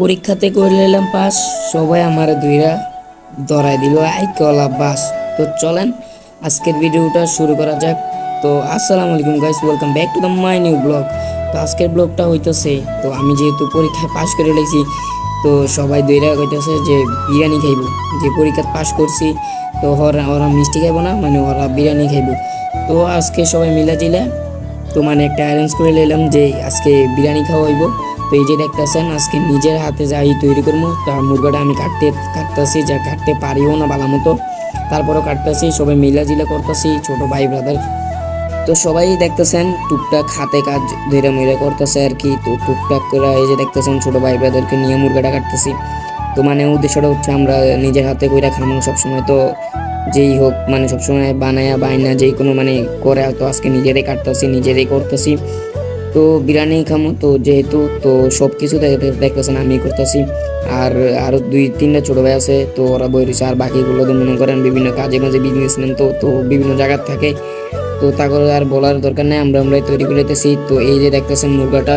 পরীক্ষাতে করে নিলাম পাস। সবাই আমার দুইরা ধরাই দিল আইকলা বাস। তো চলেন আজকের ভিডিওটা শুরু করা যাক। তো আসসালামু আলাইকুম guys, welcome back to the my new blog. তো আজকের ব্লগটা হইতেছে, তো আমি যেহেতু পরীক্ষায় পাস করে লেছি, তো সবাই দুইরা কইতেছে যে বিরিয়ানি খাইব, যে পরীক্ষা পাস করছি। তো ওরা ওরা মিষ্টি খাইব না, মানে ওরা বিরিয়ানি খাইব। তো আজকে সবাই মিলা জিলা তো মানে একটা অ্যারেঞ্জ করে নিলাম যে আজকে বিরিয়ানি খাওয়া হইব। তো এই যে দেখতেছেন আজকে নিজের হাতে যাই তৈরি করবো। তা মুরগাটা আমি কাটতেছি, যা কাটতে পারিও না ভালো মতো, তারপরও কাটতেছি, সবাই মিলা জিলা করতেছি, ছোট ভাই ব্রাদার। তো সবাই দেখতেছেন টুকটাক হাতে কাজ ধীরে মিরে করতেছে আর কি। তো টুকটাক করে এই যে দেখতেছেন ছোট ভাই ব্রাদারকে নিয়ে মুরগাটা কাটতেছি। তো মানে উদ্দেশ্যটা হচ্ছে আমরা নিজের হাতে কইরা খামো সবসময়, তো যেই হোক মানে সবসময় বানায়া বাইনা যেই কোনো মানে করে, তো আজকে নিজেরাই কাটতেছি নিজেরাই করতেছি। তো বিরিয়ানি খামো, তো যেহেতু তো সব কিছু দেখতেছেন আমি করতেছি। আর আরো দুই তিনটা ছোট ভাই আছে, তো ওরা বই রয়েছে। আর বাকিগুলো তো মনে করেন বিভিন্ন কাজে মাঝে বিজনেসম্যান, তো তো বিভিন্ন জায়গার থাকে। তো তা করে আর বলার দরকার নেই, আমরাই তৈরি করে দিতেছি। তো এই যে দেখতেছেন মুরগাটা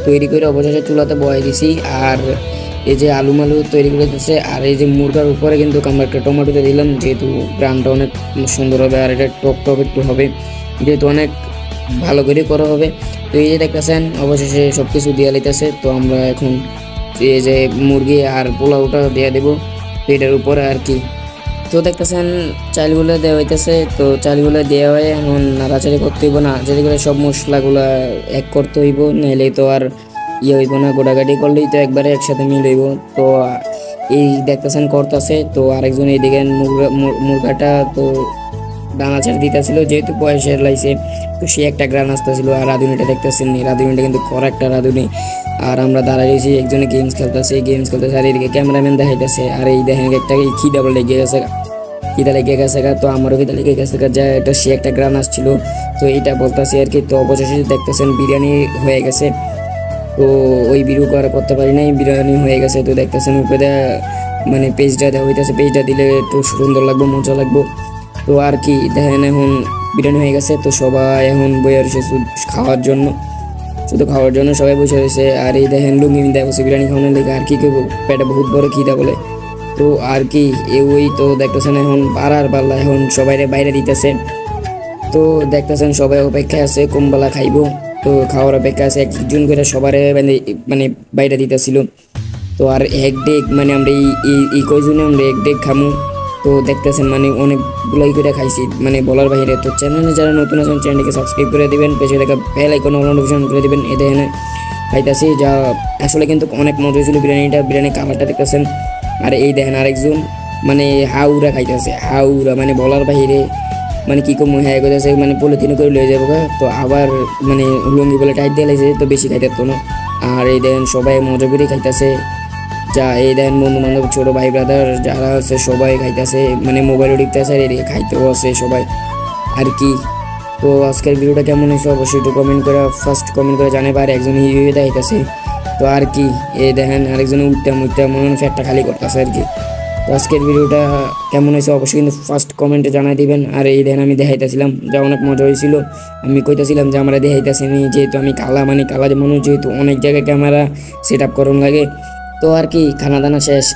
তৈরি করে অবশেষে চুলাতে বয়াই দিছি। আর এই যে আলু মালু তৈরি করে দিচ্ছে। আর এই যে মুরগার উপরে কিন্তু আমরা একটা টমেটোতে দিলাম, যেহেতু গ্রামটা অনেক সুন্দর হবে। আর এটা টক টক একটু হবে, যেহেতু অনেক ভালো করে করা হবে। তো এই যে দেখতেছেন অবশেষে সব কিছু দিয়ে লাইতেছে। তো আমরা এখন এই যে মুরগি আর পোলাওটা দিয়ে দেবো এটার উপরে আর কি। তো দেখতেছেন চালগুলো দেওয়া হইতেছে। তো চালগুলো দেওয়া হয়ে এখন নাড়াচাড়ি করতে হইব, নাড়াচাড়ি করে সব মশলাগুলো এক করতে হইব, নাইলে তো আর ইয়ে হইব না, গোটাগাটি করলেই তো একবারে একসাথে মিল হইব। তো এই দেখতেছেন করতেছে। তো আরেকজন এইদিকে মুরগাটা তো দানাচার দিতেছিল, যেহেতু পয়সা লাইছে, তো সে একটা গ্রান আসতেছিল। আর রাঁধুনিটা দেখতেছেন, রাঁধুনিটা কিন্তু কর একটা রাঁধুনি। আর আমরা দাঁড়াইছি, একজনে গেমস খেলতেছে আর এদিকে ক্যামেরাম্যান দেখাইতেছে। আর এই দেখেন একটা খিদা লেগে গেছে, তো আমারও খিদা লেগে গেছে যা, এটা সে একটা গ্রান আসছিল। তো এইটা বলতেছি আর কি। তো অবশেষে দেখতেছেন বিরিয়ানি হয়ে গেছে। তো ওই ভিডিও করতে পারি নাই, বিরিয়ানি হয়ে গেছে। তো দেখতেছেন উপরে মানে পেজটা দেওয়া হইতেছে, পেজটা দিলে একটু সুন্দর লাগবে, মজা লাগবে। তো আর কি দেখেন এখন বিরিয়ানি হয়ে গেছে। তো সবাই এখন বসে রয়েছে শুধু খাওয়ার জন্য সবাই বসে রয়েছে। আর এই দেখেন লুঙ্গি মিন্দা বসে বিরিয়ানি খাওয়ানোর লেগে। আর কি করবো, পেটে বহুত বড় খিদা বলে। তো আর কি ওই তো দেখতেছেন এখন পাড়ার পাল্লা এখন সবাই বাইরে দিতেছে। তো দেখতেছেন সবাই অপেক্ষায় আছে কোনবেলা খাইবো। তো খাওয়ার অপেক্ষা আছে, একজন করে সবার মানে বাইরে দিতেছিল। তো আর এক ডেক মানে আমরা এই কয়জনে আমরা এক ডেক খামু। তো দেখতেছেন মানে অনেকগুলাই করে খাইছি, মানে বলার বাইরে। তো চ্যানেলে যারা নতুন আছেন চ্যানেলকে সাবস্ক্রাইব করে দিবেন, পেছনে থাকা বেল আইকন নোটিফিকেশন করে দিবেন। এতে এখানে খাইতেছি যা আসলে কিন্তু অনেক মজা হয়েছিল বিরিয়ানি কালারটা দেখতেছেন। আর এই দেখেন আরেকজন মানে হাউরা খাইতেছে, হাউরা মানে বলার বাইরে, মানে কি কম হ্যাঁ করতেছে, মানে পলিথিন করে লয়ে যাবো। তো আবার মানে লুঙ্গি বলে টাইট দিয়ে লাগছে, তো বেশি খাইতে তো না। আর এই দেখেন সবাই মজা করে খাইতেছে যা। এই দেখেন বন্ধু বান্ধব ছোট ভাই ব্রাদার যারা আছে সবাই খাইতেছে, মানে মোবাইলও দেখতেছে আর এদিকে খাইতেও আছে সবাই আর কি। তো আজকের ভিডিওটা কেমন হয়েছে অবশ্যই একটু ফার্স্ট কমেন্ট করে জানাবে। আর একজন হিরো দেখাইতেছে। তো আর কি এই দেখেন আরেকজন উঠতে মনে হয় ফ্যাটটা খালি করতেছে আর কি। তো আজকের ভিডিওটা কেমন হয়েছে অবশ্যই কিন্তু ফার্স্ট কমেন্টে জানাই দিবেন। আর এই দেখেন আমি দেখাইতেছিলাম যা অনেক মজা হয়েছিল। আমি কইতেছিলাম যে আমরা দেখাইতেছিনি, যেহেতু আমি কালা যে মানুষ, যেহেতু অনেক জায়গায় ক্যামেরা সেট আপ করুন লাগে। তো আর কি খানা দানা শেষ,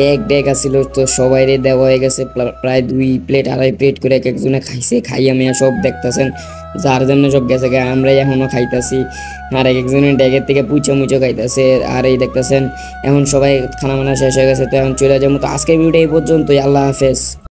এক ডেক আসছিল। তো সবাই দেওয়া হয়ে গেছে প্রায় 2 প্লেট 2.5 প্লেট করে এক একজনে খাইছে। খাইয়া মেয়া সব দেখতেছেন যার জন্য সব গেছে, আমরাই এখনো খাইতেছি। আর এক একজনের ডেকের থেকে পুচো মুচো খাইতেছে। আর এই দেখতেছেন এখন সবাই খানা মানা শেষ হয়ে গেছে। তো এখন চলে যাবো। তো আজকের ভিডিওটা এই পর্যন্তই, আল্লাহ হাফেজ।